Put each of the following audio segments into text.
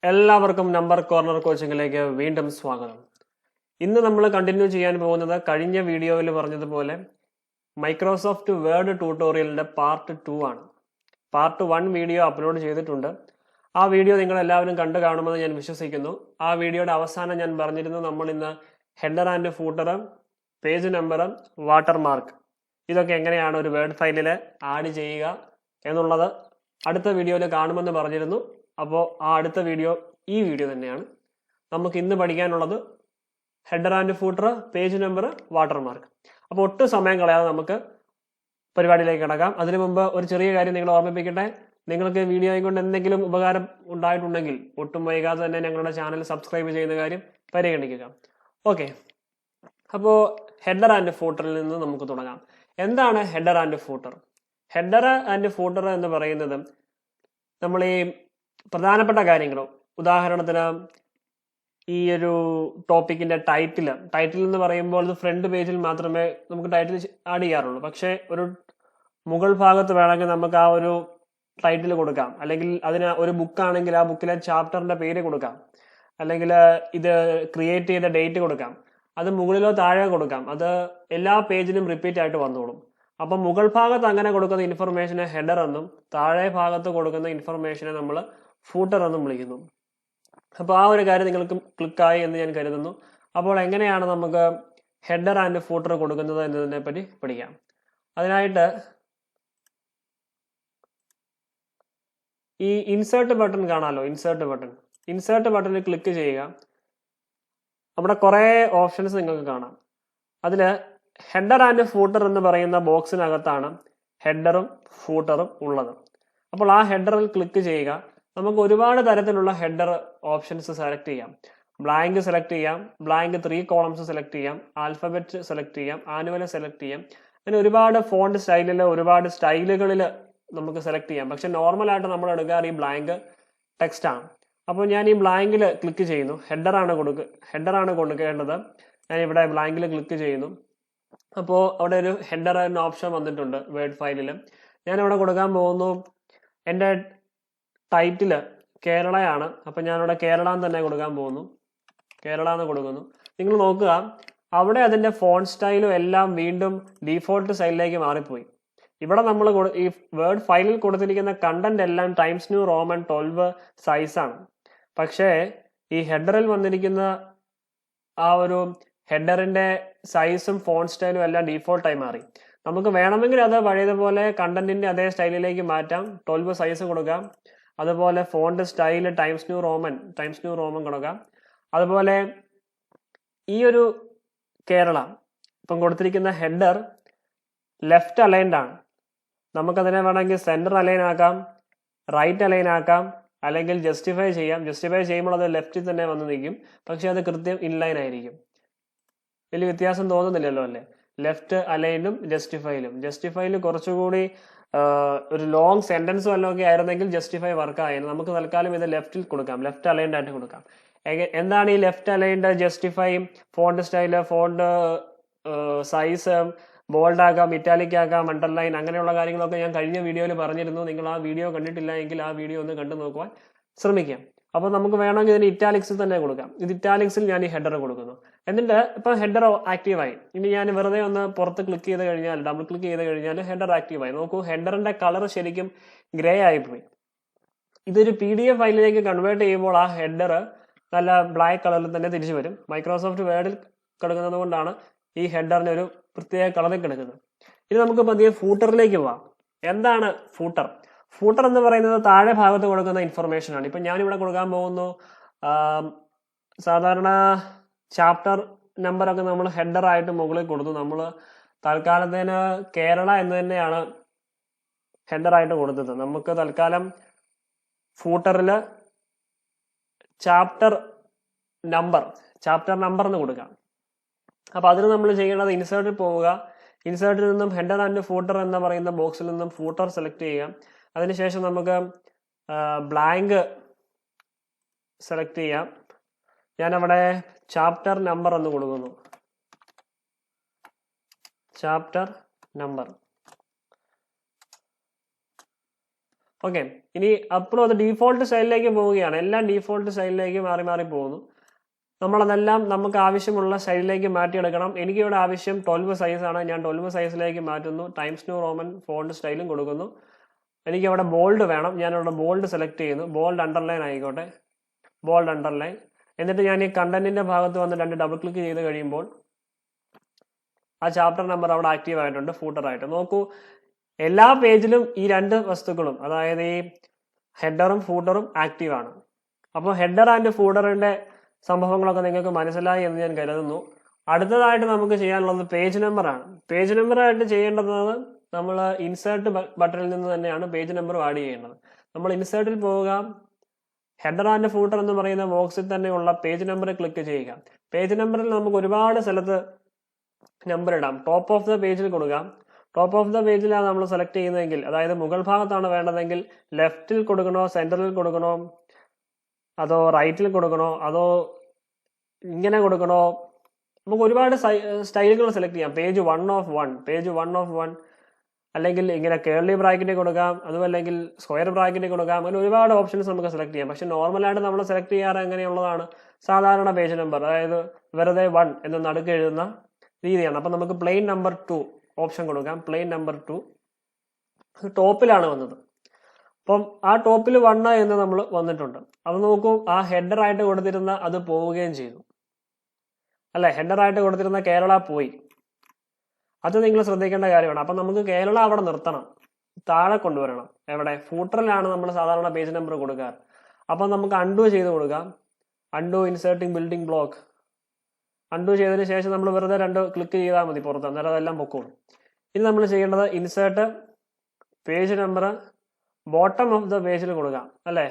എല്ലാവർക്കും number corner കോച്ചിങ്ങിലേക്ക് വീണ്ടും സ്വാഗതം. ഇന്ന് നമ്മൾ കണ്ടിന്യൂ ചെയ്യാൻ പോകുന്നത് കഴിഞ്ഞ വീഡിയോയിൽ പറഞ്ഞതുപോലെ മൈക്രോസോഫ്റ്റ് വേർഡ് ട്യൂട്ടോറിയലിന്റെ പാർട്ട് 2 ആണ്. പാർട്ട് 1 വീഡിയോ അപ്ലോഡ് ചെയ്തിട്ടുണ്ട്. ആ വീഡിയോ നിങ്ങൾ എല്ലാവരും കണ്ടു കാണുമെന്ന് ഞാൻ വിശ്വസിക്കുന്നു. ആ വീഡിയോയുടെ അവസാനം ഞാൻ പറഞ്ഞിരുന്നു നമ്മൾ ഇന്ന് header and footer, page number, watermark ഇതൊക്കെ എങ്ങനെയാണ് ഒരു വേർഡ് ഫയലിൽ ആഡ് ചെയ്യുക എന്നുള്ളത് അടുത്ത വീഡിയോയിൽ കാണുമെന്ന് പറഞ്ഞിരുന്നു. അപ്പോൾ ആ അടുത്ത വീഡിയോ ഈ വീഡിയോ തന്നെയാണ്. നമുക്ക് ഇന്ന് പഠിക്കാനുള്ളത് header and footer, page number, watermark. അപ്പോൾ ഒട്ടും സമയം കളയാതെ നമുക്ക് പരിപാടിയിലേക്ക് കിടക്കാം. അതിനു മുമ്പ് ഒരു ചെറിയ കാര്യം നിങ്ങൾ ഓർമ്മിപ്പിക്കട്ടെ. നിങ്ങൾക്ക് വീഡിയോയും കൊണ്ട് എന്തെങ്കിലും ഉപകാരം ഉണ്ടായിട്ടുണ്ടെങ്കിൽ ഒട്ടും വൈകാതെ തന്നെ ഞങ്ങളുടെ ചാനൽ സബ്സ്ക്രൈബ് ചെയ്യുന്ന കാര്യം പരിഗണിക്കുക. ഓക്കെ, അപ്പോൾ ഹെഡർ ആൻഡ് ഫൂട്ടറിൽ നിന്ന് നമുക്ക് തുടങ്ങാം. എന്താണ് header and footer? Header and footer എന്ന് പറയുന്നത് നമ്മൾ ഈ പ്രധാനപ്പെട്ട കാര്യങ്ങളും, ഉദാഹരണത്തിന് ഈ ഒരു ടോപ്പിക്കിന്റെ ടൈറ്റിൽ എന്ന് പറയുമ്പോൾ ഇത് ഫ്രണ്ട് പേജിൽ മാത്രമേ നമുക്ക് ടൈറ്റിൽ ആഡ് ചെയ്യാറുള്ളൂ. പക്ഷേ ഒരു മുകൾ ഭാഗത്ത് വേണമെങ്കിൽ നമുക്ക് ആ ഒരു ടൈറ്റിൽ കൊടുക്കാം. അല്ലെങ്കിൽ അതിന് ഒരു ബുക്കാണെങ്കിൽ ആ ബുക്കിലെ ചാപ്റ്ററിന്റെ പേര് കൊടുക്കാം. അല്ലെങ്കിൽ ഇത് ക്രിയേറ്റ് ചെയ്ത ഡേറ്റ് കൊടുക്കാം. അത് മുകളിലോ താഴെ കൊടുക്കാം. അത് എല്ലാ പേജിലും റിപ്പീറ്റ് ആയിട്ട് വന്നോളും. അപ്പം മുകൾ ഭാഗത്ത് അങ്ങനെ കൊടുക്കുന്ന ഇൻഫർമേഷനെ ഹെഡർ എന്നും താഴെ ഭാഗത്ത് കൊടുക്കുന്ന ഇൻഫർമേഷനെ നമ്മൾ ഫൂട്ടർ എന്നും വിളിക്കുന്നു. അപ്പോൾ ആ ഒരു കാര്യം നിങ്ങൾക്ക് ക്ലിക്കായി എന്ന് ഞാൻ കരുതുന്നു. അപ്പോൾ എങ്ങനെയാണ് നമുക്ക് ഹെഡർ ആൻഡ് ഫൂട്ടർ കൊടുക്കുന്നത് എന്നതിനെ പറ്റി പഠിക്കാം. അതിനായിട്ട് ഈ ഇൻസേർട്ട് ബട്ടൺ കാണാമല്ലോ, ഇൻസേർട്ട് ബട്ടണിൽ ക്ലിക്ക് ചെയ്യുക. അവിടെ കുറേ ഓപ്ഷൻസ് നിങ്ങൾക്ക് കാണാം. അതിൽ ഹെഡർ ആൻഡ് ഫൂട്ടർ എന്ന് പറയുന്ന ബോക്സിനകത്താണ് ഹെഡറും ഫൂട്ടറും ഉള്ളത്. അപ്പോൾ ആ ഹെഡറിൽ ക്ലിക്ക് ചെയ്യുക. നമുക്ക് ഒരുപാട് തരത്തിലുള്ള ഹെഡർ ഓപ്ഷൻസ് സെലക്ട് ചെയ്യാം. ബ്ലാങ്ക് സെലക്ട് ചെയ്യാം, ബ്ലാങ്ക് 3 കോളംസ് സെലക്ട് ചെയ്യാം, ആൽഫബറ്റ് സെലക്ട് ചെയ്യാം, ആനുവൽ സെലക്ട് ചെയ്യാം. അങ്ങനെ ഒരുപാട് ഫോണ്ട് സ്റ്റൈലിൽ, ഒരുപാട് സ്റ്റൈലുകളിൽ നമുക്ക് സെലക്ട് ചെയ്യാം. പക്ഷെ നോർമലായിട്ട് നമ്മൾ എടുക്കാറ് ഈ ബ്ലാങ്ക് ടെക്സ്റ്റ് ആണ്. അപ്പോൾ ഞാൻ ഈ ബ്ലാങ്കിൽ ക്ലിക്ക് ചെയ്യുന്നു. ഹെഡറാണ് കൊടുക്കേണ്ടത്. ഞാൻ ഇവിടെ ബ്ലാങ്കിൽ ക്ലിക്ക് ചെയ്യുന്നു. അപ്പോൾ അവിടെ ഒരു ഹെഡർ എന്ന ഓപ്ഷൻ വന്നിട്ടുണ്ട് വേർഡ് ഫയലിൽ. ഞാൻ ഇവിടെ കൊടുക്കാൻ പോകുന്നു എൻ്റെ ടൈറ്റില് കേരളയാണ്. അപ്പം ഞാനിവിടെ കേരള എന്ന് തന്നെ കൊടുക്കാൻ പോകുന്നു. കേരള എന്ന് കൊടുക്കുന്നു. നിങ്ങൾ നോക്കുക, അവിടെ അതിൻ്റെ ഫോൺ സ്റ്റൈലും എല്ലാം വീണ്ടും ഡീഫോൾട്ട് സ്റ്റൈലിലേക്ക് മാറിപ്പോയി. ഇവിടെ നമ്മൾ ഈ വേർഡ് ഫയലിൽ കൊടുത്തിരിക്കുന്ന കണ്ടന്റ് എല്ലാം ടൈംസ് ന്യൂ റോമൻ 12 സൈസാണ്. പക്ഷേ ഈ ഹെഡറിൽ വന്നിരിക്കുന്ന ആ ഒരു ഹെഡറിന്റെ സൈസും ഫോൺ സ്റ്റൈലും എല്ലാം ഡീഫോൾട്ടായി മാറി. നമുക്ക് വേണമെങ്കിൽ അത് പഴയതുപോലെ കണ്ടന്റിന്റെ അതേ സ്റ്റൈലിലേക്ക് മാറ്റാം. 12 സൈസ് കൊടുക്കാം. അതുപോലെ font style times new Roman കൊടുക്കാം. അതുപോലെ ഈ ഒരു കേരള ഇപ്പം കൊടുത്തിരിക്കുന്ന ഹെഡർ ലെഫ്റ്റ് അലൈൻഡ് ആണ്. നമുക്കതിനെ വേണമെങ്കിൽ സെന്റർ അലൈൻ ആക്കാം, റൈറ്റ് അലൈൻ ആക്കാം, അല്ലെങ്കിൽ ജസ്റ്റിഫൈ ചെയ്യാം. ജസ്റ്റിഫൈ ചെയ്യുമ്പോൾ അത് ലെഫ്റ്റിൽ തന്നെ വന്ന് നിൽക്കും. പക്ഷെ അത് കൃത്യം ഇൻലൈൻ ആയിരിക്കും. വലിയ വ്യത്യാസം തോന്നുന്നില്ലല്ലോ അല്ലേ? ലെഫ്റ്റ് അലൈനും ജസ്റ്റിഫൈയിലും കുറച്ചുകൂടി ഒരു ലോങ് സെന്റൻസ് വല്ലതൊക്കെ ആയിരുന്നെങ്കിൽ ജസ്റ്റിഫൈ വർക്ക് ആയിരുന്നു. നമുക്ക് തൽക്കാലം ഇത് ലെഫ്റ്റിൽ കൊടുക്കാം, ലെഫ്റ്റ് അലൈൻഡ് ആയിട്ട് കൊടുക്കാം. എന്താണ് ഈ left aligned, justify, font style, font size, bold ആക്കാം, ഇറ്റാലിക് ആക്കാം, അണ്ടർലൈൻ, അങ്ങനെയുള്ള കാര്യങ്ങളൊക്കെ ഞാൻ കഴിഞ്ഞ വീഡിയോയിൽ പറഞ്ഞിരുന്നു. നിങ്ങൾ ആ വീഡിയോ കണ്ടിട്ടില്ല എങ്കിൽ ആ വീഡിയോ ഒന്ന് കണ്ടു നോക്കുവാൻ ശ്രമിക്കാം. അപ്പോൾ നമുക്ക് വേണമെങ്കിൽ ഇതിന് ഇറ്റാലിക്സിൽ തന്നെ കൊടുക്കാം. ഇത് ഇറ്റാലിക്സിൽ ഞാൻ ഈ ഹെഡർ കൊടുക്കുന്നു. എന്നിട്ട് ഇപ്പൊ ഹെഡർ ആക്റ്റീവായി. ഇനി ഞാൻ വെറുതെ ഒന്ന് പുറത്ത് ക്ലിക്ക് ചെയ്ത് കഴിഞ്ഞാൽ, ഡബിൾ ക്ലിക്ക് ചെയ്ത് കഴിഞ്ഞാൽ ഹെഡർ ആക്റ്റീവായി. നോക്കൂ, ഹെഡറിന്റെ കളർ ശരിക്കും ഗ്രേ ആയിപ്പോയി. ഇതൊരു PDF ഫയലിലേക്ക് കൺവേർട്ട് ചെയ്യുമ്പോൾ ആ ഹെഡർ നല്ല ബ്ലാക്ക് കളറിൽ തന്നെ തിരിച്ചു വരും. മൈക്രോസോഫ്റ്റ് വേർഡിൽ കിടക്കുന്നത് കൊണ്ടാണ് ഈ ഹെഡറിന് ഒരു പ്രത്യേക കളറിൽ കിടക്കുന്നത്. ഇനി നമുക്ക് പതിയെ ഫൂട്ടറിലേക്ക് പോവാം. എന്താണ് ഫൂട്ടർ? ഫൂട്ടർ എന്ന് പറയുന്നത് താഴെ ഭാഗത്ത് കൊടുക്കുന്ന ഇൻഫർമേഷൻ ആണ്. ഇപ്പൊ ഞാനിവിടെ കൊടുക്കാൻ പോകുന്നു, സാധാരണ ചാപ്റ്റർ നമ്പറൊക്കെ നമ്മൾ ഹെഡർ ആയിട്ട് മുകളിൽ കൊടുത്തു. നമ്മൾ തൽക്കാലത്തേന് കേരള എന്ന് തന്നെയാണ് ഹെഡർ ആയിട്ട് കൊടുത്തത്. നമുക്ക് തൽക്കാലം ഫൂട്ടറില് ചാപ്റ്റർ നമ്പർ എന്ന് കൊടുക്കാം. അപ്പൊ അതിന് നമ്മൾ ചെയ്യേണ്ടത് ഇൻസേർട്ടിൽ പോവുക. ഇൻസേർട്ടിൽ നിന്നും ഹെഡർ ആൻഡ് ഫൂട്ടർ എന്ന് പറയുന്ന ബോക്സിൽ നിന്നും ഫൂട്ടർ സെലക്ട് ചെയ്യുക. അതിനുശേഷം നമുക്ക് ബ്ലാങ്ക് സെലക്ട് ചെയ്യാം. ഞാനവിടെ ചാപ്റ്റർ നമ്പർ എന്ന് കൊടുക്കുന്നു. Chapter number. ഓക്കെ, ഇനി അപ്പോഴും അത് ഡീഫോൾട്ട് സ്റ്റൈലിലേക്ക് പോവുകയാണ്. എല്ലാം ഡീഫോൾട്ട് സ്റ്റൈലിലേക്ക് മാറി മാറി പോകുന്നു. നമ്മളതെല്ലാം നമുക്ക് ആവശ്യമുള്ള സ്റ്റൈലിലേക്ക് മാറ്റിയെടുക്കണം. എനിക്കിവിടെ ആവശ്യം 12 സൈസാണ്. ഞാൻ 12 സൈസിലേക്ക് മാറ്റുന്നു. ടൈംസ് ന്യൂ റോമൻ ഫോണ്ട് സ്റ്റൈലും കൊടുക്കുന്നു. എനിക്ക് അവിടെ ബോൾഡ് വേണം. ഞാനിവിടെ ബോൾഡ് സെലക്ട് ചെയ്യുന്നു. ബോൾഡ് അണ്ടർലൈൻ ആയിക്കോട്ടെ, ബോൾഡ് അണ്ടർലൈൻ. എന്നിട്ട് ഞാൻ ഈ കണ്ടന്റിന്റെ ഭാഗത്ത് വന്ന് 2 ഡബിൾ ക്ലിക്ക് ചെയ്ത് കഴിയുമ്പോൾ ആ ചാപ്റ്റർ നമ്പർ അവിടെ ആക്റ്റീവ് ആയിട്ടുണ്ട് ഫൂട്ടറായിട്ട്. നോക്കൂ, എല്ലാ പേജിലും ഈ 2 വസ്തുക്കളും, അതായത് ഈ ഹെഡറും ഫൂട്ടറും ആക്റ്റീവ് ആണ്. അപ്പോൾ ഹെഡർ ആൻഡ് ഫൂട്ടറിന്റെ സംഭവങ്ങളൊക്കെ നിങ്ങൾക്ക് മനസ്സിലായി എന്ന് ഞാൻ കരുതുന്നു. അടുത്തതായിട്ട് നമുക്ക് ചെയ്യാനുള്ളത് പേജ് നമ്പറാണ്. പേജ് നമ്പറായിട്ട് ചെയ്യേണ്ടത് നമ്മൾ ഇൻസേർട്ട് ബട്ടണിൽ നിന്ന് തന്നെയാണ് പേജ് നമ്പർ ആഡ് ചെയ്യേണ്ടത്. നമ്മൾ ഇൻസേർട്ടിൽ പോവുക, ഹെഡർ ആൻഡ് ഫൂട്ടർ എന്ന് പറയുന്ന ബോക്സിൽ തന്നെയുള്ള പേജ് നമ്പർ ക്ലിക്ക് ചെയ്യുക. പേജ് നമ്പറിൽ നമുക്ക് ഒരുപാട് സ്ഥലത്ത് നമ്പർ ഇടാം. ടോപ്പ് ഓഫ് ദ പേജിൽ കൊടുക്കാം. ടോപ്പ് ഓഫ് ദ പേജിലാണ് നമ്മൾ സെലക്ട് ചെയ്യുന്നതെങ്കിൽ, അതായത് മുകൾ ഭാഗത്താണ് വേണ്ടതെങ്കിൽ ലെഫ്റ്റിൽ കൊടുക്കണോ, സെന്ററിൽ കൊടുക്കണോ, അതോ റൈറ്റിൽ കൊടുക്കണോ, അതോ ഇങ്ങനെ കൊടുക്കണോ, നമുക്ക് ഒരുപാട് സ്റ്റൈലുകൾ സെലക്ട് ചെയ്യാം. പേജ് 1 of 1, പേജ് 1 of 1, അല്ലെങ്കിൽ ഇങ്ങനെ കേർലി ബ്രാക്കറ്റ് കൊടുക്കാം, അതുമല്ലെങ്കിൽ സ്ക്വയർ ബ്രാക്കറ്റ് കൊടുക്കാം. അങ്ങനെ ഒരുപാട് ഓപ്ഷൻസ് നമുക്ക് സെലക്ട് ചെയ്യാം. പക്ഷെ നോർമലായിട്ട് നമ്മൾ സെലക്ട് ചെയ്യാറ് എങ്ങനെയുള്ളതാണ്, സാധാരണ പേജ് നമ്പർ, അതായത് വെറുതെ 1 എന്ന് നടുക്ക് എഴുതുന്ന രീതിയാണ്. അപ്പം നമുക്ക് പ്ലെയിൻ നമ്പർ 2 ഓപ്ഷൻ കൊടുക്കാം. പ്ലെയിൻ നമ്പർ 2 ടോപ്പിലാണ് വന്നത്. അപ്പം ആ ടോപ്പിൽ 1 എന്ന് നമ്മൾ വന്നിട്ടുണ്ട്. അത് നോക്കൂ, ആ ഹെഡർ ആയിട്ട് കൊടുത്തിരുന്ന അത് പോവുകയും ചെയ്തു അല്ലെ. ഹെഡർ ആയിട്ട് കൊടുത്തിരുന്ന കേരള പോയി. അത് നിങ്ങൾ ശ്രദ്ധിക്കേണ്ട കാര്യമാണ്. അപ്പം നമുക്ക് കേരള അവിടെ നിർത്തണം, താഴെ കൊണ്ടുവരണം. എവിടെ? ഫൂട്ടറിലാണ് നമ്മൾ സാധാരണ പേജ് നമ്പർ കൊടുക്കാറ്. അപ്പം നമുക്ക് അൺഡു ചെയ്ത് കൊടുക്കാം. Undo inserting building block. Undo ചെയ്തതിന് ശേഷം നമ്മൾ വെറുതെ 2 ക്ലിക്ക് ചെയ്താൽ മതി പുറത്ത്, അന്നേരം അതെല്ലാം പൊക്കോളും. ഇനി നമ്മൾ ചെയ്യേണ്ടത് insert page number bottom of the പേജിൽ കൊടുക്കാം അല്ലേ.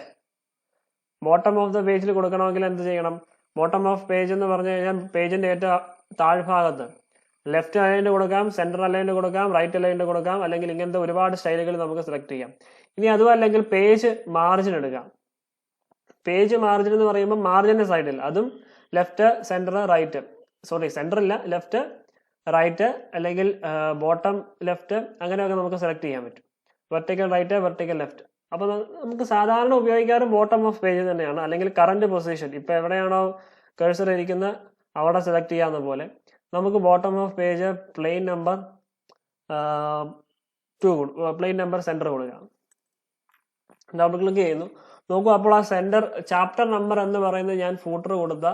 ബോട്ടം ഓഫ് ദ പേജിൽ കൊടുക്കണമെങ്കിൽ എന്ത് ചെയ്യണം? ബോട്ടം ഓഫ് പേജ് എന്ന് പറഞ്ഞു കഴിഞ്ഞാൽ പേജിന്റെ ഏറ്റവും താഴ്ഭാഗത്ത് ലെഫ്റ്റ് അലൈൻഡ് കൊടുക്കാം, സെന്റർ അലൈൻഡ് കൊടുക്കാം, റൈറ്റ് അലൈൻഡ് കൊടുക്കാം, അല്ലെങ്കിൽ ഇങ്ങനത്തെ ഒരുപാട് സ്റ്റൈലുകൾ നമുക്ക് സെലക്ട് ചെയ്യാം. ഇനി അതും അല്ലെങ്കിൽ പേജ് മാർജിൻ എടുക്കാം. പേജ് മാർജിൻ എന്ന് പറയുമ്പോൾ മാർജിന്റെ സൈഡിൽ അതും left, centre, right, sorry centre ഇല്ല, ലെഫ്റ്റ്, റൈറ്റ്, അല്ലെങ്കിൽ ബോട്ടം ലെഫ്റ്റ്, അങ്ങനെയൊക്കെ നമുക്ക് സെലക്ട് ചെയ്യാൻ പറ്റും. Vertical right, vertical left. അപ്പോൾ നമുക്ക് സാധാരണ ഉപയോഗിക്കാറ് ബോട്ടം ഓഫ് പേജ് തന്നെയാണ്, അല്ലെങ്കിൽ കറന്റ് പൊസിഷൻ. ഇപ്പൊ എവിടെയാണോ കഴ്സർ ഇരിക്കുന്നത് അവിടെ സെലക്ട് ചെയ്യാവുന്ന പോലെ നമുക്ക് bottom of page plain number 2, plain number centre കൊടുക്കാം. ഡബിൾ ക്ലിക്ക് ചെയ്യുന്നു. നോക്കൂ, അപ്പോൾ ആ സെന്റർ ചാപ്റ്റർ നമ്പർ എന്ന് പറയുന്നത് ഞാൻ ഫൂട്ടർ കൊടുത്ത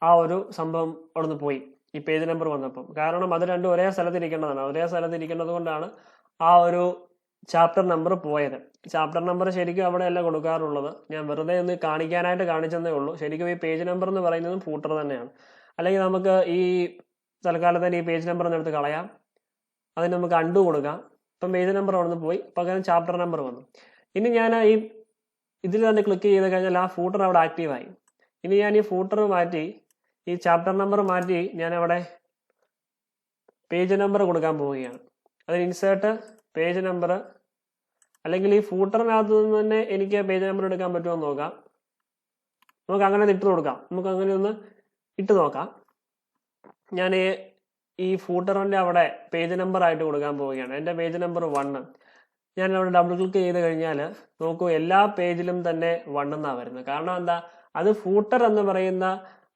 ആ ഒരു സംഭവം അവിടുന്ന് പോയി ഈ പേജ് നമ്പർ വന്നപ്പം. കാരണം അത് രണ്ടും ഒരേ സ്ഥലത്തിരിക്കേണ്ടതാണ്. ഒരേ സ്ഥലത്തിരിക്കേണ്ടത് കൊണ്ടാണ് ആ ഒരു ചാപ്റ്റർ നമ്പർ പോയത്. ചാപ്റ്റർ നമ്പർ ശരിക്കും അവിടെയല്ല കൊടുക്കാറുള്ളത്. ഞാൻ വെറുതെ ഒന്ന് കാണിക്കാനായിട്ട് കാണിച്ചതേ ഉള്ളൂ. ശരിക്കും ഈ പേജ് നമ്പർ എന്ന് പറയുന്നതും ഫൂട്ടർ തന്നെയാണ്. അല്ലെങ്കിൽ നമുക്ക് ഈ തൽക്കാലത്തിന് ഈ പേജ് നമ്പർ എടുത്ത് കളയാം. അതിന് നമുക്ക് അൺഡു കൊടുക്കാം. ഇപ്പം പേജ് നമ്പർ അവിടുന്ന് പോയി, പകരം ചാപ്റ്റർ നമ്പർ വന്നു. ഇനി ഞാൻ ഈ ഇതിൽ തന്നെ ക്ലിക്ക് ചെയ്ത് കഴിഞ്ഞാൽ ആ ഫൂട്ടർ അവിടെ ആക്റ്റീവായി. ഇനി ഞാൻ ഈ ഫൂട്ടർ മാറ്റി, ഈ ചാപ്റ്റർ നമ്പർ മാറ്റി ഞാൻ അവിടെ പേജ് നമ്പർ കൊടുക്കാൻ പോവുകയാണ്. അതിന് ഇൻസേർട്ട് പേജ് നമ്പർ, അല്ലെങ്കിൽ ഈ ഫൂട്ടറിനകത്ത് നിന്ന് തന്നെ എനിക്ക് പേജ് നമ്പർ എടുക്കാൻ പറ്റുമോ എന്ന് നോക്കാം. നമുക്ക് അങ്ങനെ ഇട്ട് കൊടുക്കാം. നമുക്ക് അങ്ങനെ ഒന്ന് ഇട്ട് നോക്കാം. ഞാൻ ഈ ഫൂട്ടറിന്റെ അവിടെ പേജ് നമ്പർ ആയിട്ട് കൊടുക്കാൻ പോവുകയാണ്. എൻ്റെ പേജ് നമ്പർ 1. ഞാൻ അവിടെ ഡബിൾ ക്ലിക്ക് ചെയ്ത് കഴിഞ്ഞാൽ നോക്കൂ, എല്ലാ പേജിലും തന്നെ 1 എന്നാണ് വരുന്നത്. കാരണം എന്താ? അത് ഫൂട്ടർ എന്ന് പറയുന്ന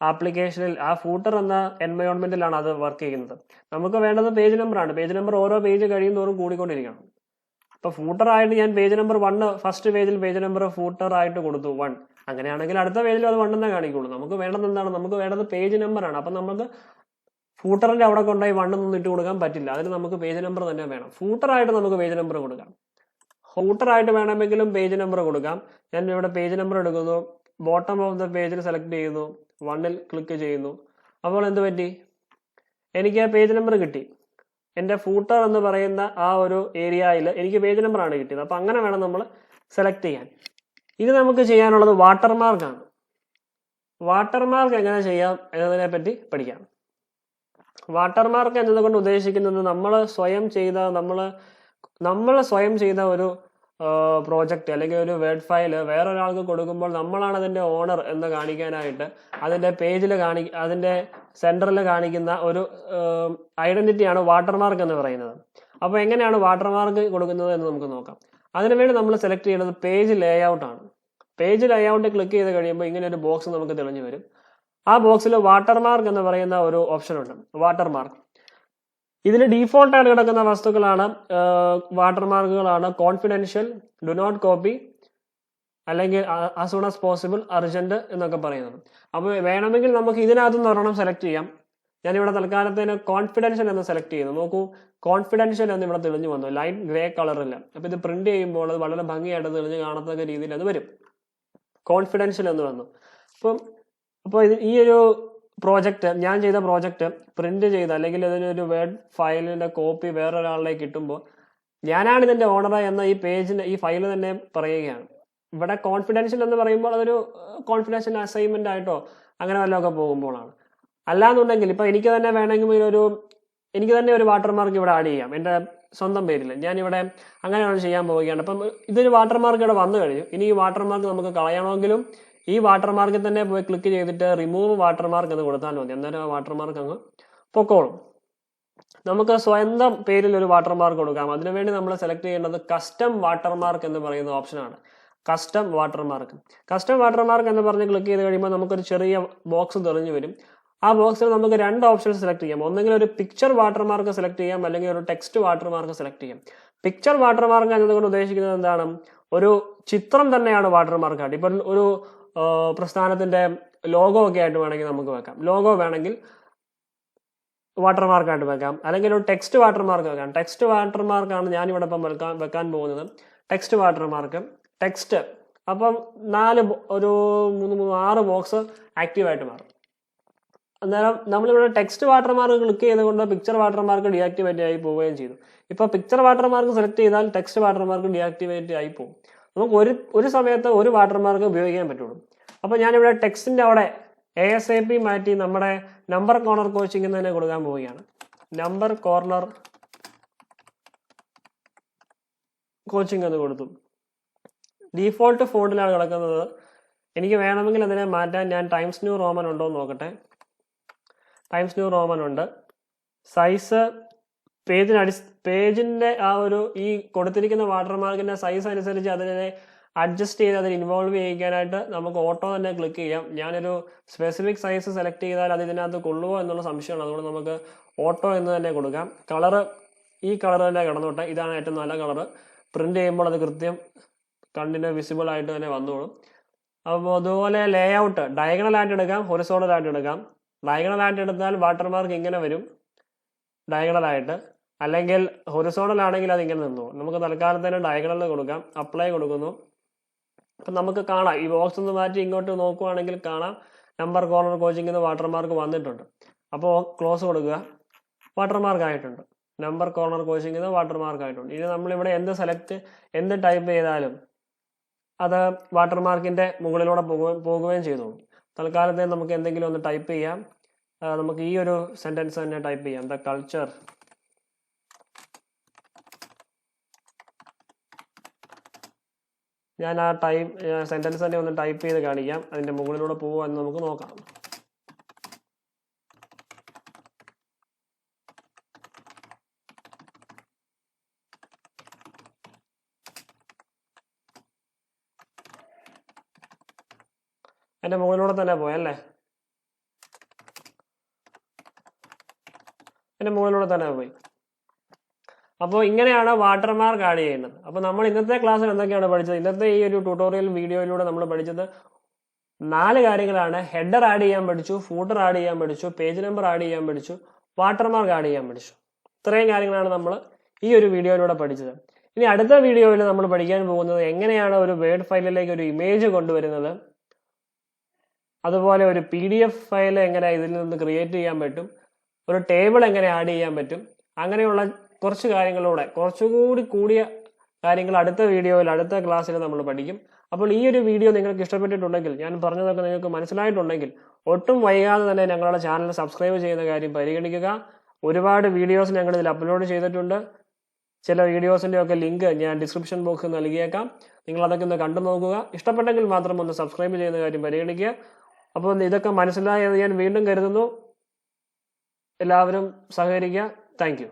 ആപ്ലിക്കേഷനിൽ, ആ ഫൂട്ടർ എന്ന എൻവയോൺമെന്റിലാണ് അത് വർക്ക് ചെയ്യുന്നത്. നമുക്ക് വേണ്ടത് പേജ് നമ്പറാണ്. പേജ് നമ്പർ ഓരോ പേജ് കഴിയും തോറും കൂടിക്കൊണ്ടിരിക്കണം. അപ്പൊ ഫൂട്ടർ ആയിട്ട് ഞാൻ പേജ് നമ്പർ 1 ഫസ്റ്റ് പേജിൽ പേജ് നമ്പർ ഫൂട്ടർ ആയിട്ട് കൊടുത്തു 1. അങ്ങനെയാണെങ്കിൽ അടുത്ത പേജിൽ അത് 1 എന്നേ കാണിക്കുള്ളൂ. നമുക്ക് വേണ്ടത് എന്താണ്? നമുക്ക് വേണ്ടത് പേജ് നമ്പറാണ്. അപ്പൊ നമുക്ക് ഫൂട്ടറിന്റെ അവിടെ കൊണ്ടുപോയി 1 ഒന്നും ഇട്ട് കൊടുക്കാൻ പറ്റില്ല. അതിന് നമുക്ക് പേജ് നമ്പർ തന്നെ വേണം. ഫൂട്ടറായിട്ട് നമുക്ക് പേജ് നമ്പർ കൊടുക്കാം. ഫൂട്ടറായിട്ട് വേണമെങ്കിലും പേജ് നമ്പർ കൊടുക്കാം. ഞാൻ ഇവിടെ പേജ് നമ്പർ എടുക്കുന്നു, ബോട്ടം ഓഫ് ദ പേജിൽ സെലക്ട് ചെയ്യുന്നു, 1-ൽ ക്ലിക്ക് ചെയ്യുന്നു. അപ്പോൾ എന്ത് പറ്റി? എനിക്ക് ആ പേജ് നമ്പർ കിട്ടി. എൻ്റെ ഫൂട്ടർ എന്ന് പറയുന്ന ആ ഒരു ഏരിയയിൽ എനിക്ക് പേജ് നമ്പറാണ് കിട്ടിയത്. അപ്പൊ അങ്ങനെ വേണം നമ്മൾ സെലക്ട് ചെയ്യാൻ. ഇത് നമുക്ക് ചെയ്യാനുള്ളത് വാട്ടർമാർക്കാണ്. വാട്ടർമാർക്ക് എങ്ങനെ ചെയ്യാം എന്നതിനെ പറ്റി പഠിക്കാം. വാട്ടർമാർക്ക് എന്നതുകൊണ്ട് ഉദ്ദേശിക്കുന്നത് നമ്മൾ സ്വയം ചെയ്ത ഒരു പ്രോജക്റ്റ് അല്ലെങ്കിൽ ഒരു വേർഡ് ഫയൽ വേറൊരാൾക്ക് കൊടുക്കുമ്പോൾ നമ്മളാണ് അതിന്റെ ഓണർ എന്ന് കാണിക്കാനായിട്ട് അതിന്റെ പേജിൽ അതിന്റെ സെന്ററിൽ കാണിക്കുന്ന ഒരു ഐഡന്റിറ്റിയാണ് വാട്ടർമാർക്ക് എന്ന് പറയുന്നത്. അപ്പൊ എങ്ങനെയാണ് വാട്ടർമാർക്ക് കൊടുക്കുന്നത് എന്ന് നമുക്ക് നോക്കാം. അതിനുവേണ്ടി നമ്മൾ സെലക്ട് ചെയ്യുന്നത് പേജ് ലേഔട്ട് ആണ്. പേജ് ലേഔട്ട് ക്ലിക്ക് ചെയ്ത് കഴിയുമ്പോൾ ഇങ്ങനെ ഒരു ബോക്സ് നമുക്ക് തെളിഞ്ഞു വരും. ആ ബോക്സിൽ വാട്ടർമാർക്ക് എന്ന് പറയുന്ന ഒരു ഓപ്ഷൻ ഉണ്ട്. വാട്ടർമാർക്ക് ഇതിൽ ഡീഫോൾട്ട് ആയിട്ട് കിടക്കുന്ന വസ്തുക്കളാണ് വാട്ടർമാർക്കുകളാണ് കോൺഫിഡൻഷ്യൽ, ഡു നോട്ട് കോപ്പി, അല്ലെങ്കിൽ as soon as possible, urgent എന്നൊക്കെ പറയുന്നത്. അപ്പോൾ വേണമെങ്കിൽ നമുക്ക് ഇതിനകത്തുനിന്ന് ഒരെണ്ണം സെലക്ട് ചെയ്യാം. ഞാനിവിടെ തൽക്കാലത്തിന് കോൺഫിഡൻഷ്യൽ എന്ന് സെലക്ട് ചെയ്യുന്നു. നോക്കൂ, കോൺഫിഡൻഷ്യൽ എന്ന് ഇവിടെ തെളിഞ്ഞു വന്നു, ലൈറ്റ് ഗ്രേ കളറില്ല. അപ്പൊ ഇത് പ്രിന്റ് ചെയ്യുമ്പോൾ അത് വളരെ ഭംഗിയായിട്ട് തെളിഞ്ഞ് കാണത്തക്ക രീതിയിൽ അത് വരും. കോൺഫിഡൻഷ്യൽ എന്ന് വന്നു. അപ്പോൾ ഈ ഒരു പ്രോജക്റ്റ്, ഞാൻ ചെയ്ത പ്രോജക്റ്റ് പ്രിന്റ് ചെയ്ത് അല്ലെങ്കിൽ ഇതിനൊരു വേർഡ് ഫയലിന്റെ കോപ്പി വേറൊരാളിലേക്ക് കിട്ടുമ്പോൾ ഞാനാണ് ഇതിന്റെ ഓണർ എന്ന ഈ ഫയൽ തന്നെ പറയുകയാണ്. ഇവിടെ കോൺഫിഡൻഷ്യൽ എന്ന് പറയുമ്പോൾ അതൊരു കോൺഫിഡൻഷ്യൽ അസൈൻമെന്റ് ആയിട്ടോ അങ്ങനെ വല്ലതൊക്കെ പോകുമ്പോഴാണ്. അല്ലാന്നുണ്ടെങ്കിൽ ഇപ്പൊ എനിക്ക് തന്നെ വേണമെങ്കിൽ എനിക്ക് തന്നെ ഒരു വാട്ടർമാർക്ക് ഇവിടെ ആഡ് ചെയ്യാം എൻ്റെ സ്വന്തം പേരിൽ. ഞാനിവിടെ അങ്ങനെയാണ് ചെയ്യാൻ പോവുകയാണ്. അപ്പം ഇതൊരു വാട്ടർമാർക്ക് ഇവിടെ വന്നു കഴിഞ്ഞു. ഇനി ഈ വാട്ടർമാർക്ക് നമുക്ക് കളയണമെങ്കിലും ഈ വാട്ടർമാർക്കിൽ തന്നെ പോയി ക്ലിക്ക് ചെയ്തിട്ട് റിമൂവ് വാട്ടർമാർക്ക് എന്ന് കൊടുത്താൽ മതി. അന്നേരം ആ വാട്ടർമാർക്ക് അങ്ങ് പൊക്കോളും. നമുക്ക് സ്വന്തം പേരിൽ ഒരു വാട്ടർമാർക്ക് കൊടുക്കാം. അതിനുവേണ്ടി നമ്മൾ സെലക്ട് ചെയ്യേണ്ടത് കസ്റ്റം വാട്ടർമാർക്ക് എന്ന് പറയുന്ന ഓപ്ഷനാണ്. Custom watermark. കസ്റ്റം വാട്ടർമാർക്ക് എന്ന് പറഞ്ഞ് ക്ലിക്ക് ചെയ്ത് കഴിയുമ്പോൾ നമുക്കൊരു ചെറിയ ബോക്സ് തെളിഞ്ഞു വരും. ആ ബോക്സിൽ നമുക്ക് 2 ഓപ്ഷൻസ് സെലക്ട് ചെയ്യാം. ഒന്നെങ്കിൽ ഒരു പിക്ചർ വാട്ടർമാർക്ക് സെലക്ട് ചെയ്യാം, അല്ലെങ്കിൽ ഒരു ടെക്സ്റ്റ് വാട്ടർമാർക്ക് സെലക്ട് ചെയ്യാം. പിക്ചർ വാട്ടർമാർക്ക് എന്നതുകൊണ്ട് ഉദ്ദേശിക്കുന്നത് എന്താണ്? ഒരു ചിത്രം തന്നെയാണ് വാട്ടർമാർക്കായിട്ട്. ഇപ്പം ഒരു പ്രസ്ഥാനത്തിന്റെ ലോഗോ ഒക്കെ ആയിട്ട് വേണമെങ്കിൽ നമുക്ക് വെക്കാം. ലോഗോ വേണമെങ്കിൽ വാട്ടർമാർക്കായിട്ട് വെക്കാം, അല്ലെങ്കിൽ ഒരു ടെക്സ്റ്റ് വാട്ടർമാർക്ക് വെക്കാം. ടെക്സ്റ്റ് വാട്ടർമാർക്കാണ് ഞാനിവിടെ ഇപ്പം വെക്കാൻ പോകുന്നത്. Text watermark text. അപ്പം 6 ബോക്സ് ആക്റ്റീവായിട്ട് മാറും. അന്നേരം നമ്മളിവിടെ ടെക്സ്റ്റ് വാട്ടർമാർക്ക് ക്ലിക്ക് ചെയ്തുകൊണ്ട് പിക്ചർ വാട്ടർമാർക്ക് ഡീആക്ടിവേറ്റ് ആയി പോവുകയും ചെയ്തു. ഇപ്പൊ പിക്ചർ വാട്ടർമാർക്ക് സെലക്ട് ചെയ്താൽ ടെക്സ്റ്റ് വാട്ടർമാർക്ക് ഡീആക്ടിവേറ്റ് ആയി പോകും. നമുക്ക് ഒരു സമയത്ത് ഒരു വാട്ടർമാർക്ക് ഉപയോഗിക്കാൻ പറ്റുള്ളൂ. അപ്പൊ ഞാനിവിടെ ടെക്സ്റ്റിന്റെ അവിടെ ASAP മാറ്റി നമ്മുടെ നമ്പർ കോർണർ കോച്ചിങ് എന്ന് തന്നെ കൊടുക്കാൻ പോവുകയാണ്. നമ്പർ കോർണർ കോച്ചിങ് എന്ന് കൊടുത്തു. ഡീഫോൾട്ട് ഫോണ്ടിലാണ് കിടക്കുന്നത്. എനിക്ക് വേണമെങ്കിൽ അതിനെ മാറ്റാൻ ഞാൻ ടൈംസ് ന്യൂ റോമൻ ഉണ്ടോ എന്ന് നോക്കട്ടെ. ടൈംസ് ന്യൂ റോമൻ ഉണ്ട്. സൈസ് പേജിന്റെ ഈ കൊടുത്തിരിക്കുന്ന വാട്ടർമാർക്കിന്റെ സൈസ് അനുസരിച്ച് അതിനെ അഡ്ജസ്റ്റ് ചെയ്ത് അതിന് ഇൻവോൾവ് ചെയ്യിക്കാനായിട്ട് നമുക്ക് ഓട്ടോ തന്നെ ക്ലിക്ക് ചെയ്യാം. ഞാനൊരു സ്പെസിഫിക് സൈസ് സെലക്ട് ചെയ്താൽ അത് ഇതിനകത്ത് കൊള്ളുമോ എന്നുള്ള സംശയമാണ്. അതുകൊണ്ട് നമുക്ക് ഓട്ടോ എന്ന് തന്നെ കൊടുക്കാം. കളറ് ഈ കളർ തന്നെ കിടന്നോട്ടെ. ഇതാണ് ഏറ്റവും നല്ല കളറ്. പ്രിന്റ് ചെയ്യുമ്പോൾ അത് കൃത്യം കണ്ണിന് വിസിബിൾ ആയിട്ട് തന്നെ വന്നോളും. അപ്പോൾ അതുപോലെ ലേ ഔട്ട് ഡയഗണൽ ആയിട്ട് എടുക്കാം, ഹൊറിസോണ്ടൽ ആയിട്ട് എടുക്കാം. ഡയഗണൽ ആയിട്ട് എടുത്താൽ വാട്ടർമാർക്ക് ഇങ്ങനെ വരും ഡയഗണൽ ആയിട്ട്, അല്ലെങ്കിൽ ഹൊറിസോണ്ടൽ ആണെങ്കിൽ അത് ഇങ്ങനെ നിന്നു. നമുക്ക് തൽക്കാലത്തിന് ഡയഗണൽ കൊടുക്കാം. അപ്ലൈ കൊടുക്കുന്നു. അപ്പം നമുക്ക് കാണാം, ഈ ബോക്സ് ഒന്ന് മാറ്റി ഇങ്ങോട്ട് നോക്കുവാണെങ്കിൽ കാണാം നമ്പർ കോർണർ കോച്ചിങ്ങിന് വാട്ടർമാർക്ക് വന്നിട്ടുണ്ട്. അപ്പോൾ ക്ലോസ് കൊടുക്കുക. വാട്ടർമാർക്ക് ആയിട്ടുണ്ട്. നമ്പർ കോർണർ കോച്ചിങ്ങിന് വാട്ടർമാർക്ക് ആയിട്ടുണ്ട്. ഇനി നമ്മളിവിടെ എന്ത് ടൈപ്പ് ചെയ്താലും അത് വാട്ടർമാർക്കിന്റെ മുകളിലൂടെ പോകുകയും ചെയ്തോളൂ. തൽക്കാലത്തെ നമുക്ക് എന്തെങ്കിലും ഒന്ന് ടൈപ്പ് ചെയ്യാം. നമുക്ക് ഈ ഒരു സെന്റൻസ് തന്നെ ടൈപ്പ് ചെയ്യാം. ദ കൾച്ചർ ഞാൻ ആ സെന്റൻസ് തന്നെ ഒന്ന് ടൈപ്പ് ചെയ്ത് കാണിക്കാം. അതിന്റെ മുകളിലൂടെ പോവാന്ന് നമുക്ക് നോക്കാം. അതിന്റെ മുകളിലൂടെ തന്നെ പോയല്ലേ? അതിന്റെ മുകളിലൂടെ തന്നെ പോയി. അപ്പോൾ ഇങ്ങനെയാണ് വാട്ടർമാർക്ക് ആഡ് ചെയ്യുന്നത്. അപ്പോൾ നമ്മൾ ഇന്നത്തെ ക്ലാസ്സിൽ എന്തൊക്കെയാണ് പഠിച്ചത്? ഇന്നത്തെ ഈ ഒരു ട്യൂട്ടോറിയൽ വീഡിയോയിലൂടെ നമ്മൾ പഠിച്ചത് 4 കാര്യങ്ങളാണ്. ഹെഡർ ആഡ് ചെയ്യാൻ പഠിച്ചു, ഫൂട്ടർ ആഡ് ചെയ്യാൻ പഠിച്ചു, പേജ് നമ്പർ ആഡ് ചെയ്യാൻ പഠിച്ചു, വാട്ടർമാർക്ക് ആഡ് ചെയ്യാൻ പഠിച്ചു. ഇത്രയും കാര്യങ്ങളാണ് നമ്മൾ ഈ ഒരു വീഡിയോയിലൂടെ പഠിച്ചത്. ഇനി അടുത്ത വീഡിയോയിൽ നമ്മൾ പഠിക്കാൻ പോകുന്നത് എങ്ങനെയാണ് ഒരു വേർഡ് ഫയലിലേക്ക് ഒരു ഇമേജ് കൊണ്ടുവരുന്നത്, അതുപോലെ ഒരു PDF ഫയൽ എങ്ങനെ ഇതിൽ നിന്ന് ക്രിയേറ്റ് ചെയ്യാൻ പറ്റും, ഒരു ടേബിൾ എങ്ങനെ ആഡ് ചെയ്യാൻ പറ്റും, അങ്ങനെയുള്ള കുറച്ച് കാര്യങ്ങളിലൂടെ കുറച്ചുകൂടി കൂടിയ കാര്യങ്ങൾ അടുത്ത ക്ലാസ്സിൽ നമ്മൾ പഠിക്കും. അപ്പോൾ ഈ ഒരു വീഡിയോ നിങ്ങൾക്ക് ഇഷ്ടപ്പെട്ടിട്ടുണ്ടെങ്കിൽ, ഞാൻ പറഞ്ഞതൊക്കെ നിങ്ങൾക്ക് മനസ്സിലായിട്ടുണ്ടെങ്കിൽ, ഒട്ടും വൈകാതെ തന്നെ ഞങ്ങളുടെ ചാനൽ സബ്സ്ക്രൈബ് ചെയ്യുന്ന കാര്യം പരിഗണിക്കുക. ഒരുപാട് വീഡിയോസ് ഞങ്ങൾ ഇതിൽ അപ്ലോഡ് ചെയ്തിട്ടുണ്ട്. ചില വീഡിയോസിന്റെ ഒക്കെ ലിങ്ക് ഞാൻ ഡിസ്ക്രിപ്ഷൻ ബോക്സിൽ നൽകിയേക്കാം. നിങ്ങൾ അതൊക്കെ ഒന്ന് കണ്ടു നോക്കുക. ഇഷ്ടപ്പെട്ടെങ്കിൽ മാത്രം ഒന്ന് സബ്സ്ക്രൈബ് ചെയ്യുന്ന കാര്യം പരിഗണിക്കുക. അപ്പോൾ ഇതൊക്കെ മനസ്സിലായെന്ന് ഞാൻ വീണ്ടും കരുതുന്നു. എല്ലാവരും സഹകരിക്കുക. Thank you.